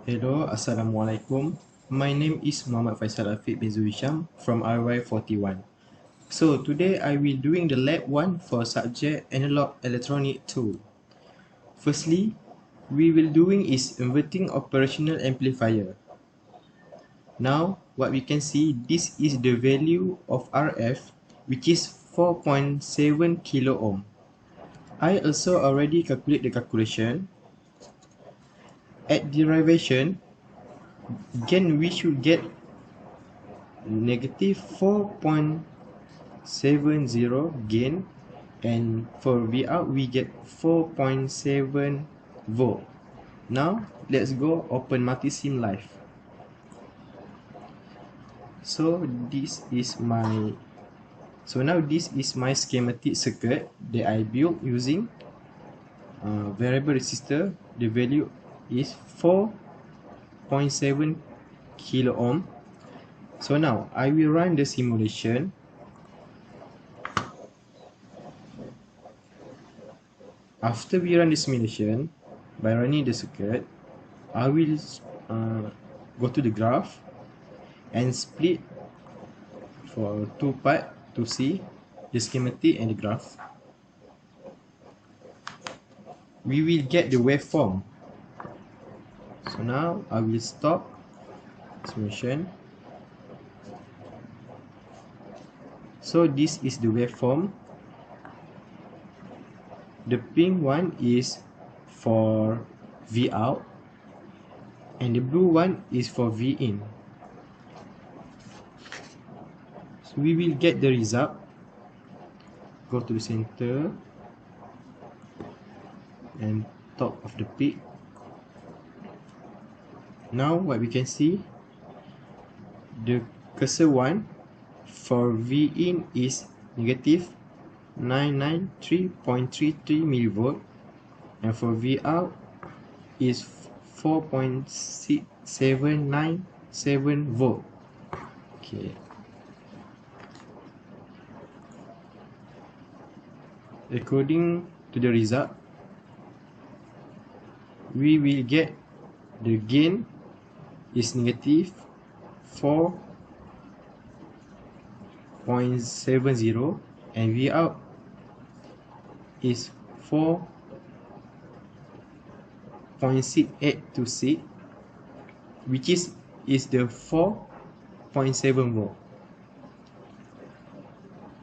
Hello, Assalamualaikum. My name is Muhammad FAISAL AFIQ BIN ZULHISHAM from RY41. So today I will doing the lab 1 for subject analog electronic 2. Firstly, we will doing is inverting operational amplifier. Now what we can see, this is the value of RF, which is 4.7 kilo ohm. I also already calculate the calculation. At derivation, gain we should get negative 4.70 gain, and for V out we get 4.7 volt. Now let's go open multisim live. So this is my schematic circuit that I built using variable resistor. The value is 4.7 kilo ohm. So now I will run the simulation. After we run the simulation, by running the circuit, I will go to the graph and split for two parts to see the schematic and the graph. We will get the waveform. So now I will stop simulation. So this is the waveform. The pink one is for V out and the blue one is for V in. So we will get the result. Go to the center and top of the peak. Now what we can see, the cursor one for V in is negative 993.33 millivolt, and for V out is 4.6797 volt. Okay. According to the result, we will get the gain is negative 4.70 and V out is 4.6826, which is the 4.7 volt.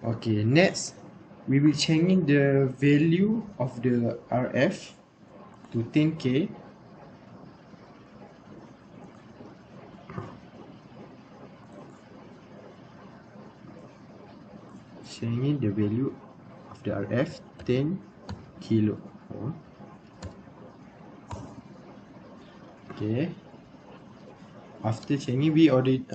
Okay, next we will change the value of the RF to 10K. Changing the value of the RF 10 kilo ohm. Okay. After changing, we already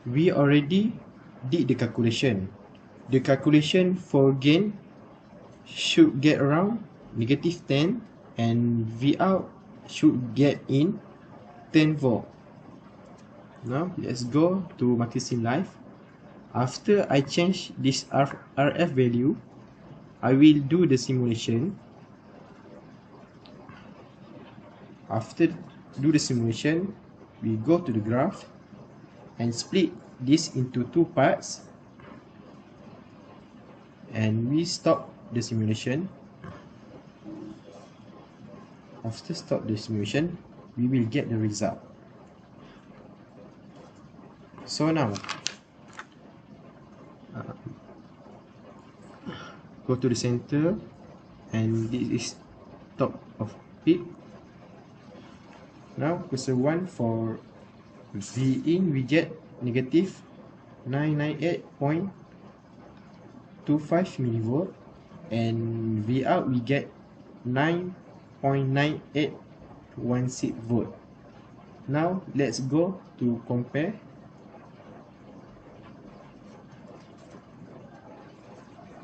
we already did the calculation. The calculation for gain should get around negative 10 and V out should get in 10 volt. Now let's go to multisim live. After I change this RF value, I will do the simulation. After do the simulation, we go to the graph and split this into two parts, and we stop the simulation. After stop the simulation, we will get the result. So now go to the center, and this is top of peak. Now cursor 1 for V in, we get negative 998.25 millivolt, and V out we get 9.9816 volt. Now let's go to compare.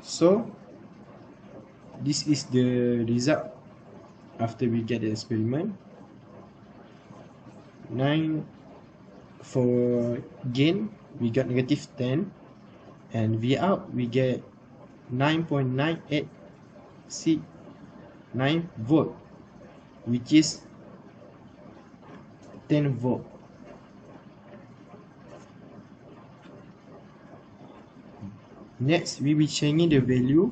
So this is the result after we get the experiment. 9 for gain we got negative 10, and V out we get 9.9869 volt, which is 10 volt. Next, we will change the value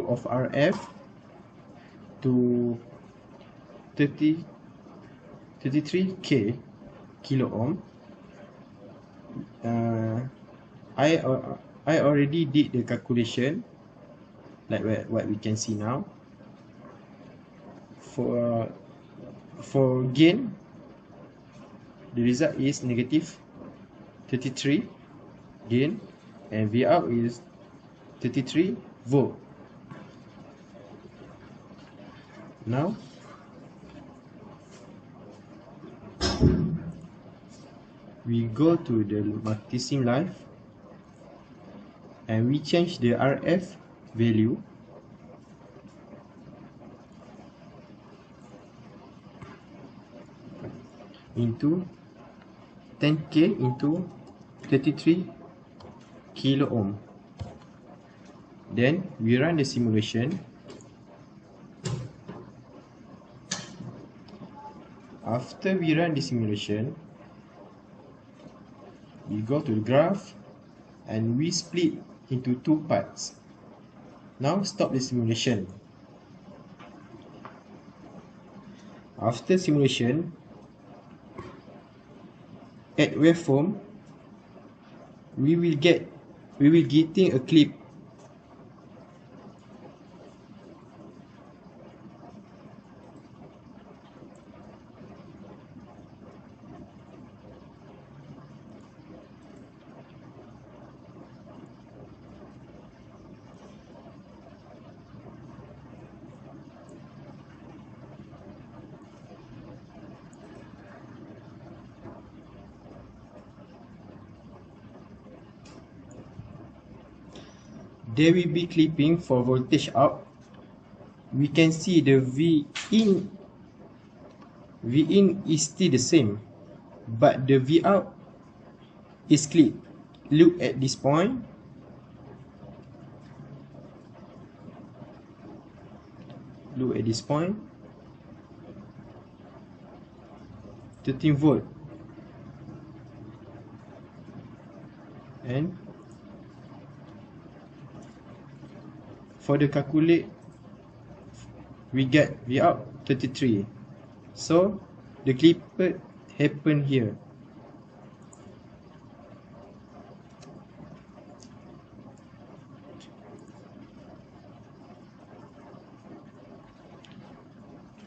of RF to 33k kilo ohm. I already did the calculation, like what we can see now. For gain, the result is negative 33 gain, and V out is 33 volt. Now we go to the multisim live and we change the RF value into 10k into 33 kilo ohm. Then we run the simulation. After we run the simulation, we go to the graph and we split into two parts. Now stop the simulation. After simulation, at waveform, we will getting a clip. There will be clipping for voltage out. We can see the V in is still the same, but the V out is clipped. Look at this point. Look at this point. 13 volt. And for the calculate, we get V out 33. So the clipper happen here.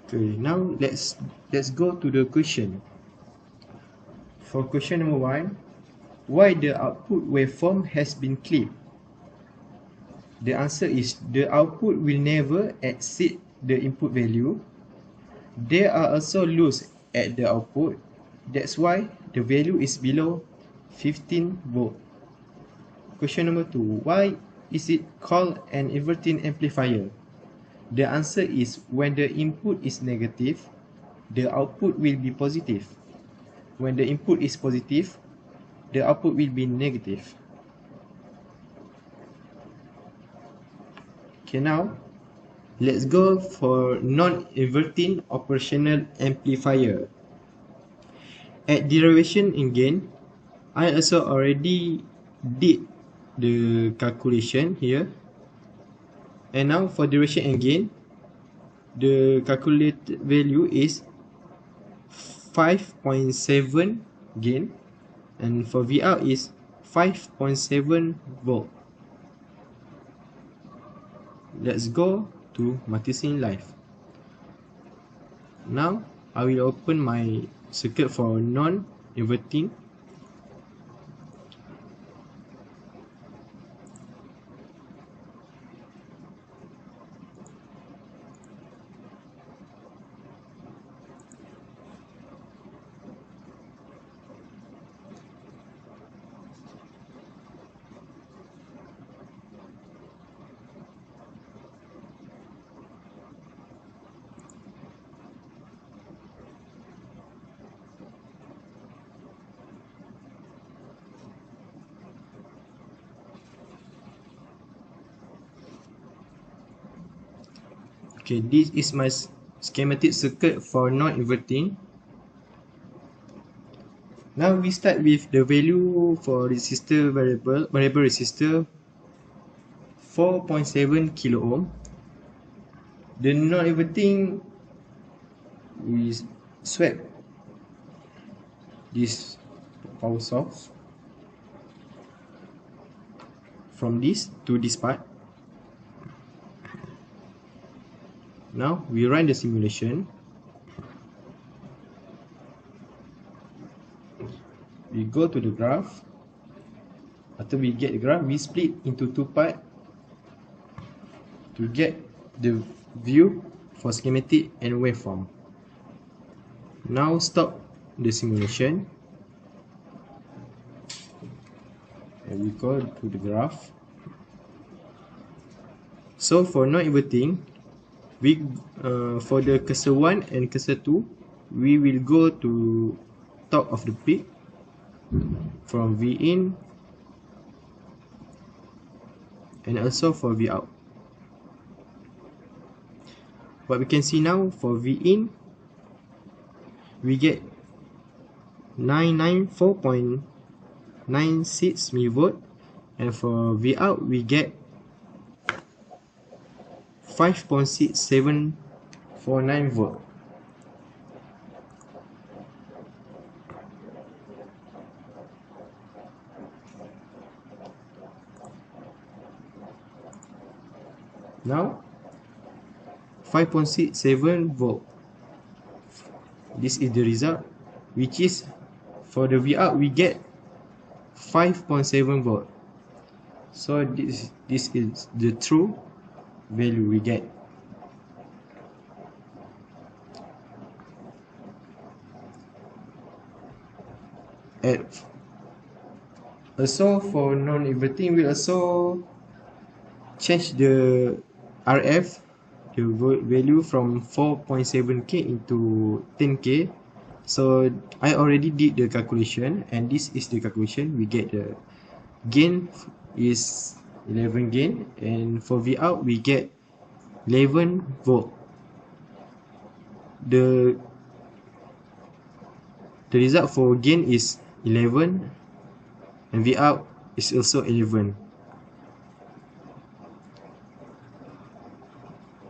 Okay, now let's go to the question. For question number 1, why the output waveform has been clipped? The answer is the output will never exceed the input value. There are also loops at the output. That's why the value is below 15 volt. Question number 2, why is it called an inverting amplifier? The answer is when the input is negative, the output will be positive. When the input is positive, the output will be negative. Okay, now let's go for non-inverting operational amplifier. At derivation and gain, I also already did the calculation here. And now for derivation and gain, the calculated value is 5.7 gain, and for V out is 5.7 volt. Let's go to multisim live. Now I will open my circuit for non-inverting. Okay, this is my schematic circuit for non-inverting. Now we start with the value for resistor variable resistor 4.7 kilo ohm. The non-inverting, we swap this power source from this to this part. Now we run the simulation. We go to the graph. After we get the graph, we split into two parts to get the view for schematic and waveform. Now stop the simulation and we go to the graph. So for non-inverting, we for the cursor 1 and cursor 2, we will go to top of the peak from V in and also for V out. What we can see now, for V in, we get 994.96 mV, and for V out we get 5.6749 volt. Now 5.67 volt. This is the result, which is for the V out we get 5.7 volt. So this is the true value we get. And also for non-inverting, we also change the RF, the value from 4.7K into 10K. So I already did the calculation, and this is the calculation. We get the gain is 11 gain, and for V out we get 11 volt. The result for gain is 11 and V out is also 11.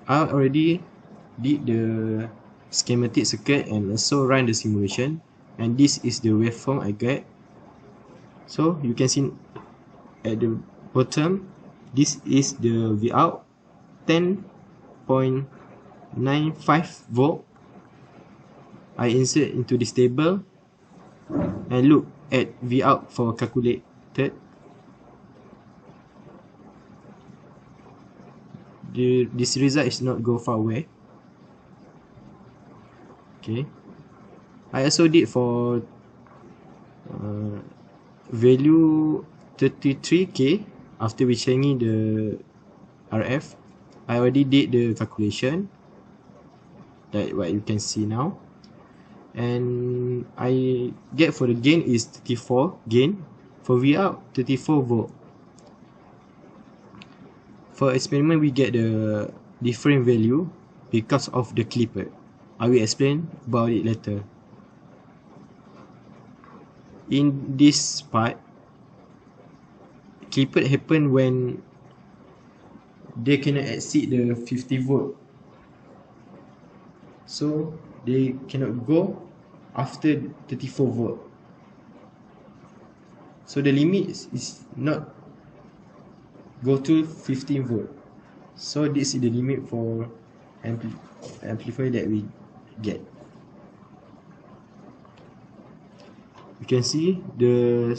I already did the schematic circuit and also run the simulation, and this is the waveform I get. So you can see at the bottom, this is the V out 10.95 volt. I insert into this table and look at V out for calculated. This result is not go far away. Okay, I also did for value 33K. After we changing the RF, I already did the calculation, like what you can see now, and I get for the gain is 34 gain, for V out 34 volt. For experiment we get the different value because of the clipper. I will explain about it later. In this part, clipper happen when they cannot exceed the 50 volt, so they cannot go after 34 volt. So the limit is not go to 15 volt. So this is the limit for amplifier that we get. You can see the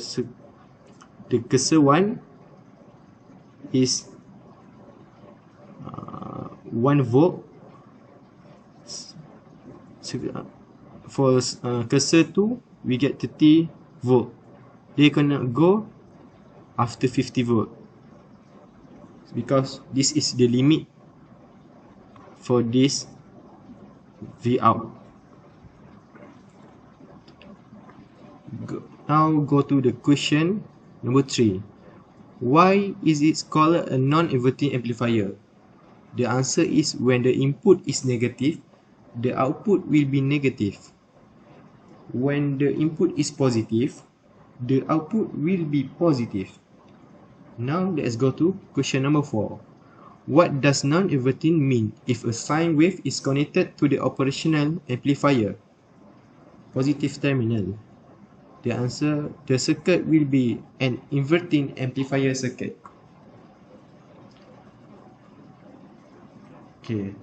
cursor 1 is 1 volt. For cursor 2 we get 30 volt. They cannot go after 50 volt because this is the limit for this V out. Now go to the question number 3. Why is it called a non-inverting amplifier? The answer is when the input is negative, the output will be negative. When the input is positive, the output will be positive. Now let's go to question number 4. What does non-inverting mean if a sine wave is connected to the operational amplifier? Positive terminal. The answer, the circuit will be an inverting amplifier circuit. Okay.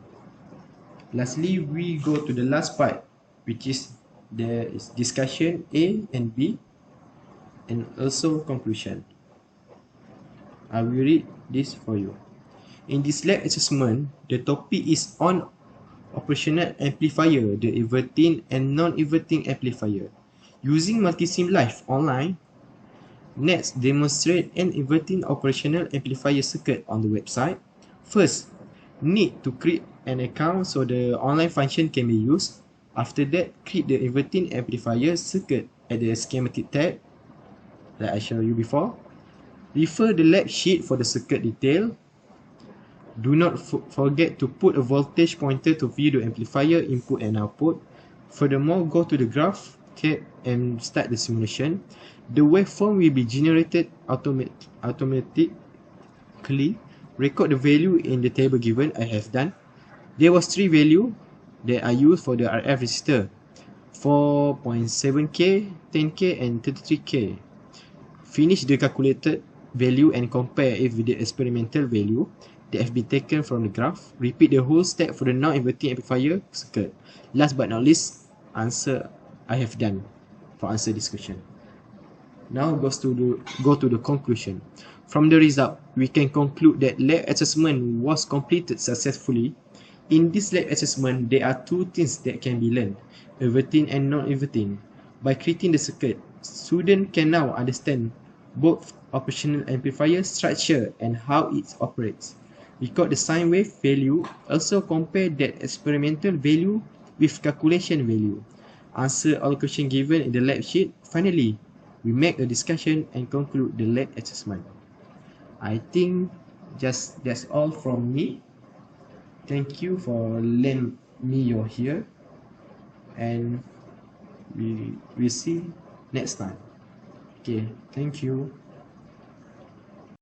Lastly, we go to the last part, which is there is discussion A and B, and also conclusion. I will read this for you. In this lab assessment, the topic is on operational amplifier, the inverting and non-inverting amplifier. Using multisim live online, next demonstrate an inverting operational amplifier circuit on the website. First, need to create an account so the online function can be used. After that, create the inverting amplifier circuit at the schematic tab that I showed you before. Refer the lab sheet for the circuit detail. Do not forget to put a voltage pointer to view the amplifier input and output. Furthermore, go to the graph tab and start the simulation. The waveform will be generated automatically. Record the value in the table given. I have done. There was 3 values that I used for the RF resistor: 4.7K, 10K and 33K. Finish the calculated value and compare it with the experimental value that have been taken from the graph. Repeat the whole step for the non-inverting amplifier circuit. Last but not least, answer I have done for answer this question. Now go to the conclusion. From the result, we can conclude that lab assessment was completed successfully. In this lab assessment, there are 2 things that can be learned: inverting and non-inverting. By creating the circuit, students can now understand both operational amplifier structure and how it operates. Record the sine wave value. Also compare that experimental value with calculation value. Answer all questions given in the lab sheet. Finally, we make a discussion and conclude the lab assessment. I think that's all from me. Thank you for lending me your ear, and we will see next time. Okay, thank you.